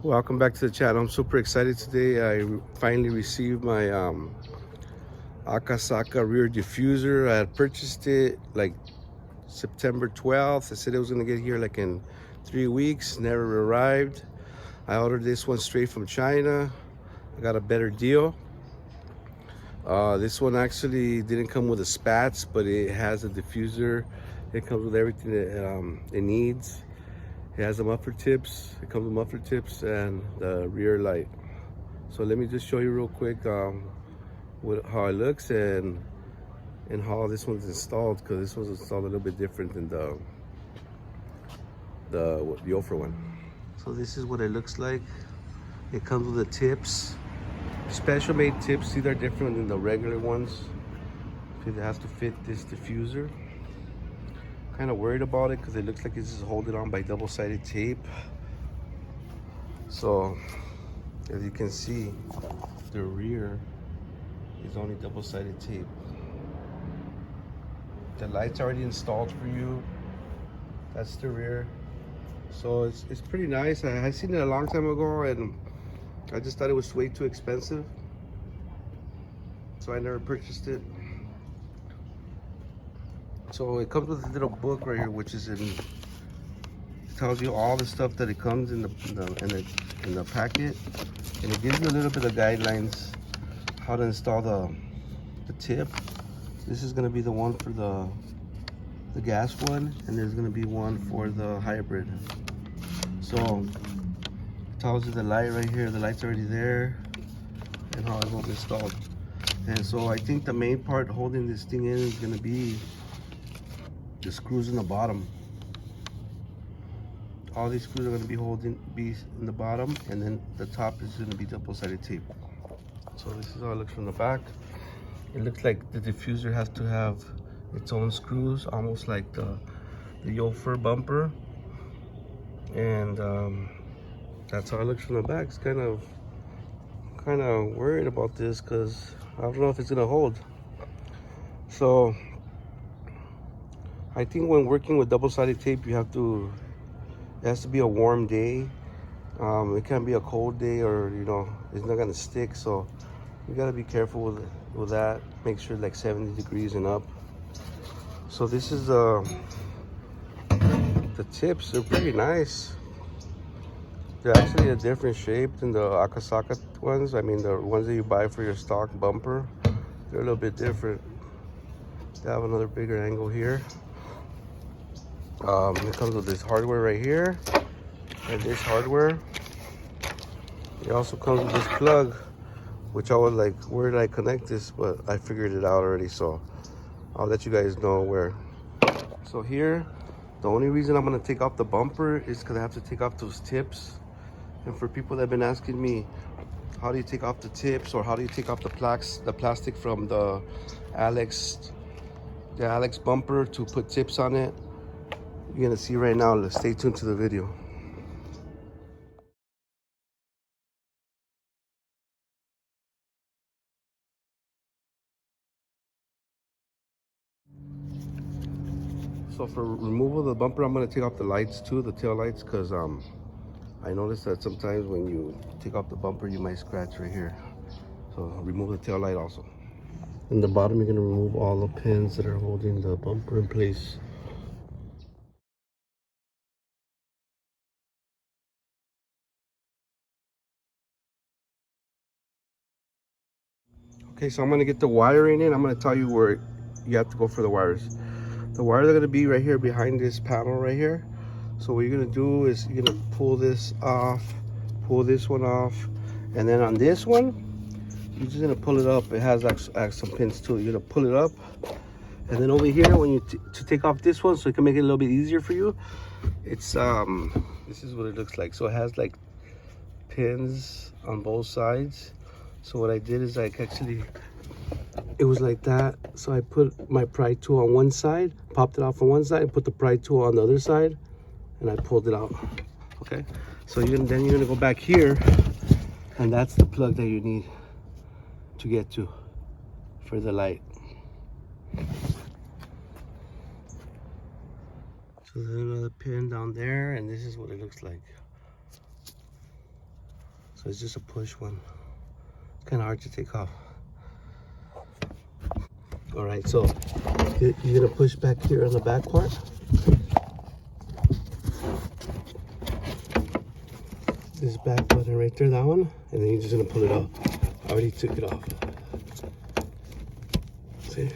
Welcome back to the channel. I'm super excited today. I finally received my Akasaka rear diffuser. I had purchased it like September 12th. I said it was gonna get here like in 3 weeks. Never arrived. I ordered this one straight from China. I got a better deal. This one actually didn't come with the spats, but it has a diffuser. It comes with everything that it needs. It has the muffler tips. It comes with muffler tips and the rear light. So let me just show you real quick how it looks and how this one's installed, because this one's installed a little bit different than the Ofra one. So this is what it looks like. It comes with the tips, special made tips. These are different than the regular ones. It has to fit this diffuser. Kind of worried about it because it looks like it's just holding on by double-sided tape. So as you can see, the rear is only double-sided tape. The light's already installed for you. That's the rear. So it's pretty nice. I seen it a long time ago and I just thought it was way too expensive, so I never purchased it. So it comes with a little book right here, which is it tells you all the stuff that it comes in the packet, and it gives you a little bit of guidelines how to install the tip. This is going to be the one for the gas one, and there's going to be one for the hybrid. So it tells you the light right here. The light's already there and how it will be installed. And so I think the main part holding this thing in is going to be the screws in the bottom. All these screws are going to be in the bottom, and then the top is going to be double-sided tape. So this is how it looks from the back. It looks like the diffuser has to have its own screws, almost like the Ofra bumper. And that's how it looks from the back. It's kind of worried about this because I don't know if it's gonna hold. So I think when working with double-sided tape, it has to be a warm day. It can't be a cold day, or it's not gonna stick. So you gotta be careful with that. Make sure like 70 degrees and up. So this is the tips. They're pretty nice. They're actually a different shape than the akasaka ones. I mean, the ones that you buy for your stock bumper, they're a little bit different. They have another bigger angle here. It comes with this hardware right here and this hardware. It also comes with this plug, which I was like, where did I connect this? But I figured it out already, so I'll let you guys know where. So here, the only reason I'm gonna take off the bumper is because I have to take off those tips. And for people that have been asking me, how do you take off the tips, or how do you take off the plastic from the Alex bumper to put tips on it, you're gonna see right now. Let's stay tuned to the video. So for removal of the bumper, I'm gonna take off the lights too, the tail lights, because I noticed that sometimes when you take off the bumper, you might scratch right here. So remove the tail light also. In the bottom, you're gonna remove all the pins that are holding the bumper in place. Okay, so I'm gonna get the wiring in. I'm gonna tell you where you have to go for the wires. The wires are gonna be right here behind this panel right here. So what you're gonna do is you're gonna pull this off, pull this one off, and then on this one, you're just gonna pull it up. It has some pins too. You're gonna pull it up, and then over here, when you to take off this one, so it can make it a little bit easier for you. It's this is what it looks like. So it has like pins on both sides. So what I did is it was like that. So I put my pry tool on one side, popped it off on one side, and put the pry tool on the other side, and I pulled it out. Okay, so then you're gonna go back here, and that's the plug that you need to get to for the light. So there's another pin down there, and this is what it looks like. So it's just a push one. It's kind of hard to take off. All right, so you're gonna push back here on the back part. This back button right there, that one, and then you're just gonna pull it out. I already took it off. See?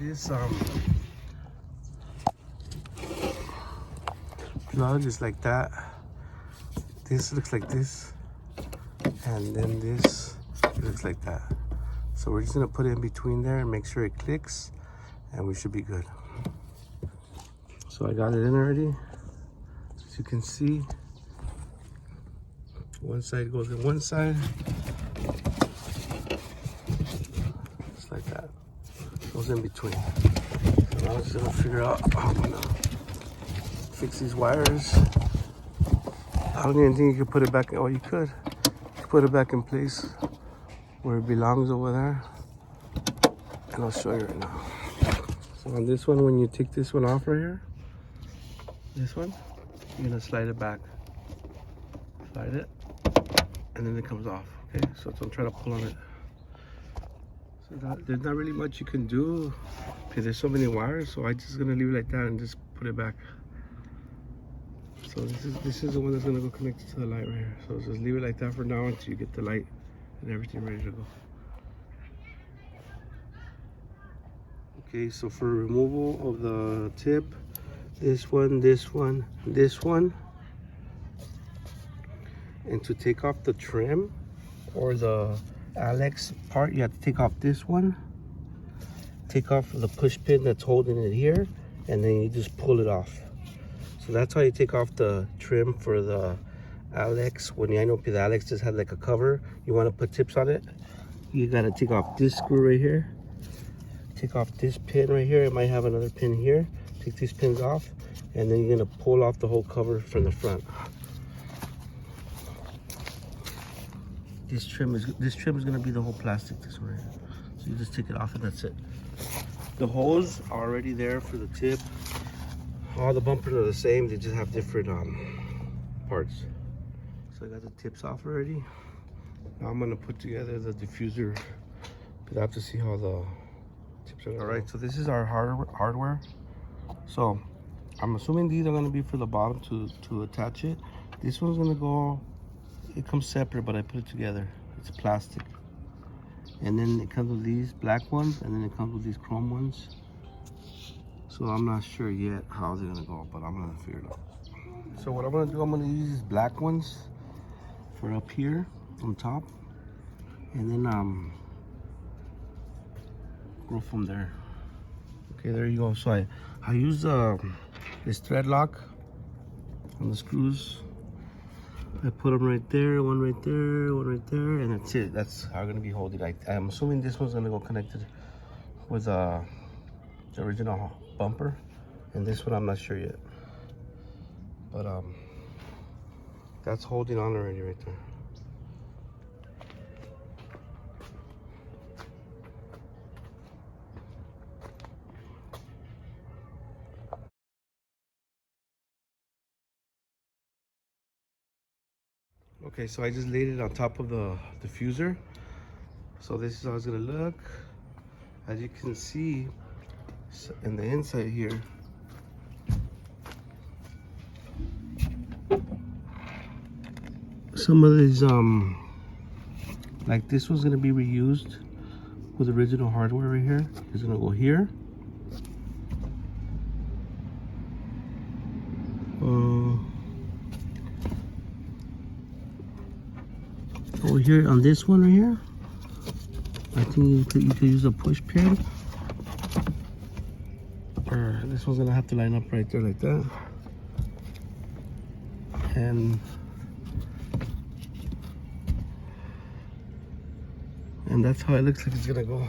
This plug is like that. This looks like this, and then this looks like that. So we're just gonna put it in between there and make sure it clicks, and we should be good. So I got it in already. As you can see, one side goes in one side, just like that. Goes in between. So now I'm just gonna figure out how I'm gonna fix these wires. I don't even think you could put it back. Oh, you could. You could put it back in place where it belongs over there. And I'll show you right now. So on this one, when you take this one off right here, this one, you're gonna slide it back. Slide it, and then it comes off. Okay, so don't try to pull on it. So there's not really much you can do because there's so many wires. So I'm just gonna leave it like that and just put it back. So this is the one that's gonna go connected to the light right here. So just leave it like that for now until you get the light and everything ready to go. Okay, so for removal of the tip, this one, this one, this one. And to take off the trim or the Alex part, you have to take off this one. Take off the push pin that's holding it here, and then you just pull it off. So that's how you take off the trim for the Alex. When I know the Alex just had like a cover, you want to put tips on it. You gotta take off this screw right here. Take off this pin right here. It might have another pin here. Take these pins off, and then you're gonna pull off the whole cover from the front. This trim is gonna be the whole plastic. This one right here. So you just take it off and that's it. The holes are already there for the tip. All the bumpers are the same. They just have different parts. So I got the tips off already. Now I'm gonna put together the diffuser because I have to see how the tips are. All right, so this is our hardware. So I'm assuming these are gonna be for the bottom to attach it. This one's gonna go, it comes separate, but I put it together. It's plastic. And then it comes with these black ones, and then it comes with these chrome ones. So I'm not sure yet how they're gonna go, but I'm gonna figure it out. So what I'm gonna do, I'm gonna use these black ones for up here on top, and then go from there. Okay, there you go. So I use this thread lock on the screws. I put them right there, one right there, one right there, and that's it. That's how I'm gonna be holding it. I'm assuming this one's gonna go connected with the original bumper, and this one I'm not sure yet. But that's holding on already right there. Okay, so I just laid it on top of the diffuser. So this is how it's gonna look. As you can see, in the inside here, some of these, like this one's gonna be reused with original hardware right here. It's gonna go here. Over here on this one right here, I think you could use a push pin. Or this one's gonna have to line up right there like that. And that's how it looks like it's gonna go.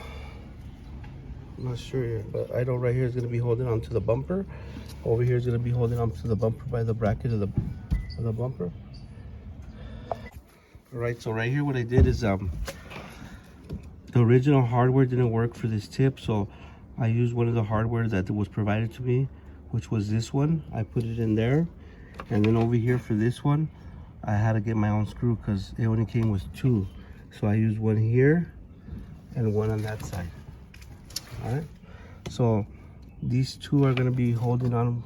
I'm not sure yet, but I know right here is gonna be holding on to the bumper. Over here is gonna be holding on to the bumper by the bracket of the bumper. All right, so right here what I did is the original hardware didn't work for this tip, so I used one of the hardware that was provided to me which was this one. I put it in there, and then over here for this one, I had to get my own screw because it only came with 2. So I used one here and one on that side. All right. So these 2 are going to be holding on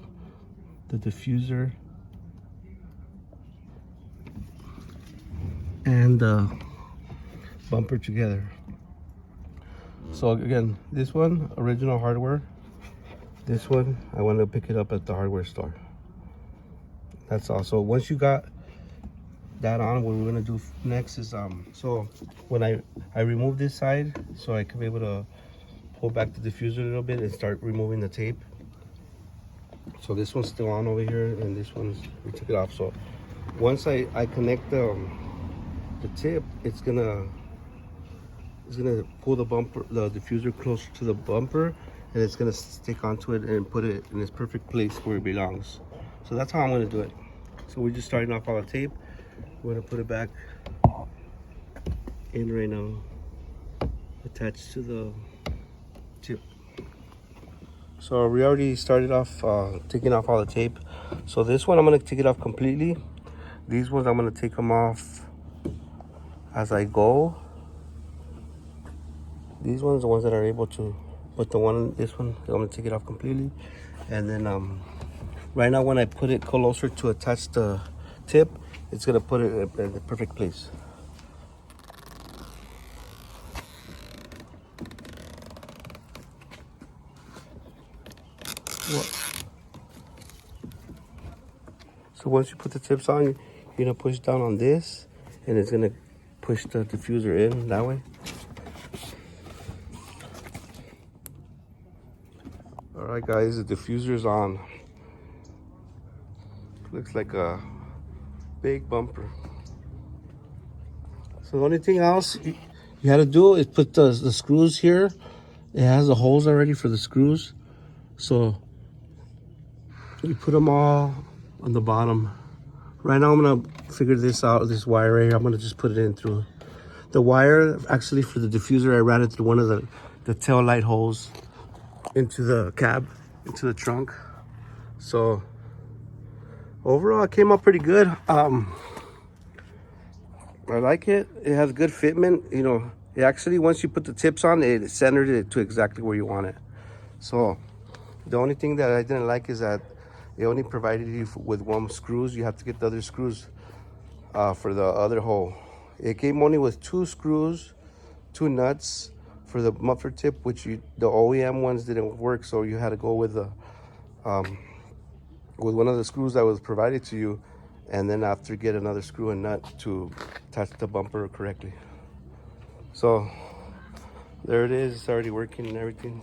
the diffuser and the bumper together. So again, this one, original hardware. This one, I want to pick it up at the hardware store. That's all. So once you got that on, what we're gonna do next is so when I remove this side, so I can be able to pull back the diffuser a little bit and start removing the tape. So this one's still on over here, and this one's, we took it off. So once I connect the tip, it's gonna pull the bumper, the diffuser closer to the bumper, and it's gonna stick onto it and put it in its perfect place where it belongs. So that's how I'm gonna do it. So we're just starting off all the tape. We're gonna put it back in right now, attached to the tip. So we already started off taking off all the tape. So this one I'm gonna take it off completely. These ones I'm gonna take them off as I go. These ones are the ones that are able to, but this one, I'm gonna take it off completely. And then right now when I put it closer to attach the tip, it's gonna put it in the perfect place. So once you put the tips on, you're gonna push down on this, and it's gonna push the diffuser in that way. All right, guys, the diffuser is on. Looks like a big bumper. So the only thing else you had to do is put the screws here. It has the holes already for the screws. So you put them all on the bottom. Right now I'm gonna figure this out, this wire right here. I'm gonna just put it in through. The wire, actually for the diffuser, I ran it through one of the tail light holes into the cab, into the trunk. So overall it came out pretty good. I like it. It has good fitment. You know, it actually, once you put the tips on, it centered it to exactly where you want it. So the only thing that I didn't like is that it only provided you with 1 screws. You have to get the other screws for the other hole. It came only with 2 screws, 2 nuts for the muffler tip, which the OEM ones didn't work. So you had to go with the with one of the screws that was provided to you, and then after get another screw and nut to attach the bumper correctly. So there it is. It's already working and everything.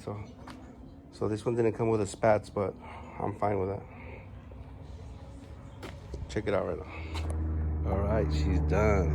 So this one didn't come with a spats, but I'm fine with that. Check it out right now. All right, she's done.